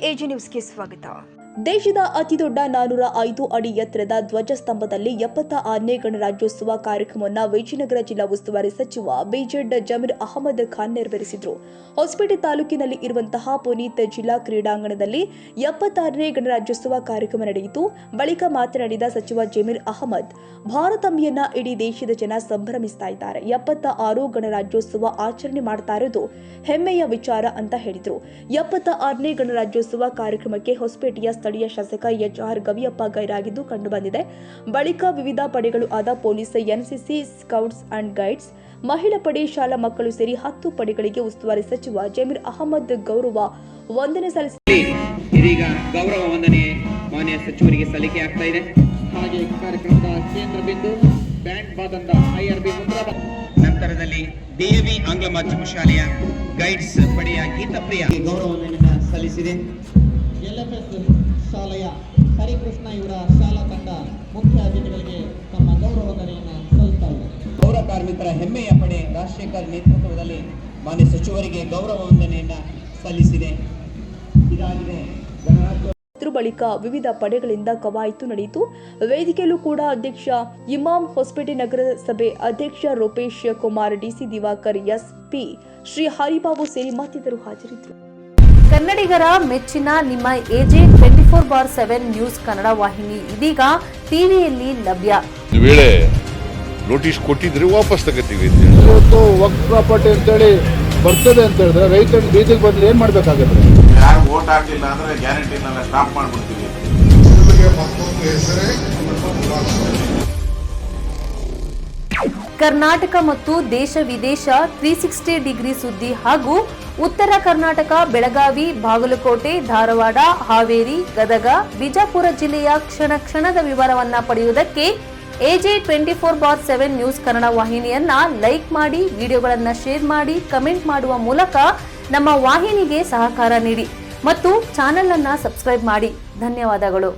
AG ನ್ಯೂಸ್ಗೆ ಸ್ವಾಗತ. ದೇಶದ ಅತಿದೊಡ್ಡ 405 ಅಡಿ ಎತ್ತರದ ಧ್ವಜಸ್ತಂಭದಲ್ಲಿ 76ನೇ ಗಣರಾಜ್ಯೋತ್ಸವ ಕಾರ್ಯಕ್ರಮವನ್ನು ವಿಜಯನಗರ ಜಿಲ್ಲಾ ಉಸ್ತುವಾರಿ ಸಚಿವ ಬಿಜೆಡ್ ಜಮೀರ್ ಅಹಮದ್ ಖಾನ್ ನೆರವೇರಿಸಿದರು. ಹೊಸಪೇಟೆ ತಾಲೂಕಿನಲ್ಲಿ ಇರುವಂತಹ ಪುನೀತ್ ಜಿಲ್ಲಾ ಕ್ರೀಡಾಂಗಣದಲ್ಲಿ 76ನೇ ಗಣರಾಜ್ಯೋತ್ಸವ ಕಾರ್ಯಕ್ರಮ ನಡೆಯಿತು. ಬಳಿಕ ಮಾತನಾಡಿದ ಸಚಿವ ಜಮೀರ್ ಅಹಮದ್, ಭಾರತಾಂಬೆಯನ್ನ ಇಡೀ ದೇಶದ ಜನ ಸಂಭ್ರಮಿಸ್ತಾ ಇದ್ದಾರೆ. 76 ಗಣರಾಜ್ಯೋತ್ಸವ ಆಚರಣೆ ಮಾಡ್ತಾ ಇರೋದು ಹೆಮ್ಮೆಯ ವಿಚಾರ ಅಂತ ಹೇಳಿದರು. 76ನೇ ಗಣರಾಜ್ಯೋತ್ಸವ ಕಾರ್ಯಕ್ರಮಕ್ಕೆ ಹೊಸಪೇಟೆಯ ಸ್ಥಳೀಯ ಶಾಸಕ ಎಚ್.ಆರ್. ಗವಿಯಪ್ಪ ಗೈರಾಗಿದ್ದು ಕಂಡುಬಂದಿದೆ. ಬಳಿಕ ವಿವಿಧ ಪಡೆಗಳು ಆದ police, NCC, scouts and guides, ಮಹಿಳಾ ಪಡೆ, ಶಾಲಾ ಮಕ್ಕಳು ಸೇರಿ 10 ಪಡೆಗಳಿಗೆ ಉಸ್ತುವಾರಿ ಸಚಿವ ಜಮೀರ್ ಅಹಮದ್ ಗೌರವ ವಂದನೆ ಸಲ್ಲಿಸಿದರು. ಇದೀಗ ಗೌರವ ವಂದನೆ ಮಾನ್ಯ ಸಚಿವರಿಗೆ ಸಲ್ಲಿಕೆ ಆಗ್ತಾ ಇದೆ. ಹಾಗೆ ಕಾರ್ಯಕ್ರಮದ ಕೇಂದ್ರ ಬಿಂದು ಬ್ಯಾಂಡ್ ಬಾದಂದ ಐಆರ್ಬಿ ಮುದ್ರಾ. ನಂತರದಲ್ಲಿ ಡಿಎವಿ ಆಂಗ್ಲ ಮಾಧ್ಯಮ ಶಾಲೆಯ ಗೈಡ್ಸ್ ಪಡೆಯ ಗೀತಪ್ರಿಯ ಗೌರವ ವಂದನೆಯನ್ನು ಸಲ್ಲಿಸಿದೆ. ಎಲ್ಎಫ್ಎಸ್ ಶಾಲೆಯ ಹರಿಕೃಷ್ಣ ಇವರ ಶಾಲಾ ತಂಡ ಮುಖ್ಯ ಅತಿಥಿಗಳಿಗೆ ತಮ್ಮ ಗೌರವ ವಂದನೆಯನ್ನು ಸಲ್ಲಿಸ್ತಾ ಇದೆ. ಪೌರ ಕಾರ್ಮಿಕರ ಹೆಮ್ಮೆಯ ಪಡೆ ರಾಜಶೇಖರ್ ನೇತೃತ್ವದಲ್ಲಿ ಮಾನ್ಯ ಸಚಿವರಿಗೆ ಗೌರವ ವಂದನೆಯನ್ನು ಸಲ್ಲಿಸಿದೆ. ಇದಾಗಿದೆ ಗಣರಾಜ್ಯ. ಬಳಿಕ ವಿವಿಧ ಪಡೆಗಳಿಂದ ಕವಾಯತು ನಡೆಯಿತು. ವೇದಿಕೆಯಲ್ಲೂ ಕೂಡ ಅಧ್ಯಕ್ಷ ಇಮಾಂ, ಹೊಸಪೇಟೆ ನಗರಸಭೆ ಅಧ್ಯಕ್ಷ ರೂಪೇಶ್ ಕುಮಾರ್, ಡಿಸಿ ದಿವಾಕರ್, ಎಸ್ಪಿ ಶ್ರೀ ಹರಿಬಾಬು ಸೇರಿ ಮತ್ತಿತರರು ಹಾಜರಿದ್ದರು. ಕನ್ನಡಿಗರ ಮೆಚ್ಚಿನ ನಿಮ್ಮ ಎಜೆ 24/7 ನ್ಯೂಸ್ ಕನ್ನಡ ವಾಹಿನಿ ಇದೀಗ ಟಿವಿಯಲ್ಲಿ ಲಭ್ಯ. ವೇಳೆ ನೋಟಿಸ್ ಕೊಟ್ಟಿದ್ರೆ ವಾಪಸ್ ತಗೋತೀವಿ. ಇವತ್ತು ವಕ್ಫ್ ಪ್ರಾಪರ್ಟಿ ಅಂತೇಳಿ ಬರ್ತದೆ ಅಂತ ಹೇಳಿದ್ರೆ ರೈತರು ಬೀದಿಗೆ ಬಂದ್ರೆ ಏನ್ ಮಾಡ್ಬೇಕಾಗುತ್ತೆ? ಯಾರು ವೋಟ್ ಹಾಕಿಲ್ಲ ಅಂದ್ರೆ ಗ್ಯಾರಂಟಿನೆಲ್ಲ ಸ್ಟಾಪ್ ಮಾಡ್ಬಿಡ್ತೀವಿ. ಕರ್ನಾಟಕ ಮತ್ತು ದೇಶ ವಿದೇಶ 360 ಡಿಗ್ರಿ ಸುದ್ದಿ ಹಾಗೂ ಉತ್ತರ ಕರ್ನಾಟಕ, ಬೆಳಗಾವಿ, ಬಾಗಲಕೋಟೆ, ಧಾರವಾಡ, ಹಾವೇರಿ, ಗದಗ, ಬಿಜಾಪುರ ಜಿಲ್ಲೆಯ ಕ್ಷಣ ಕ್ಷಣದ ವಿವರವನ್ನ ಪಡೆಯುವುದಕ್ಕೆ ಎಜೆ 24/7 ನ್ಯೂಸ್ ಕನ್ನಡ ವಾಹಿನಿಯನ್ನ ಲೈಕ್ ಮಾಡಿ, ವಿಡಿಯೋಗಳನ್ನ ಶೇರ್ ಮಾಡಿ, ಕಮೆಂಟ್ ಮಾಡುವ ಮೂಲಕ ನಮ್ಮ ವಾಹಿನಿಗೆ ಸಹಕಾರ ನೀಡಿ ಮತ್ತು ಚಾನೆಲ್ ಅನ್ನ ಸಬ್ಸ್ಕ್ರೈಬ್ ಮಾಡಿ. ಧನ್ಯವಾದಗಳು.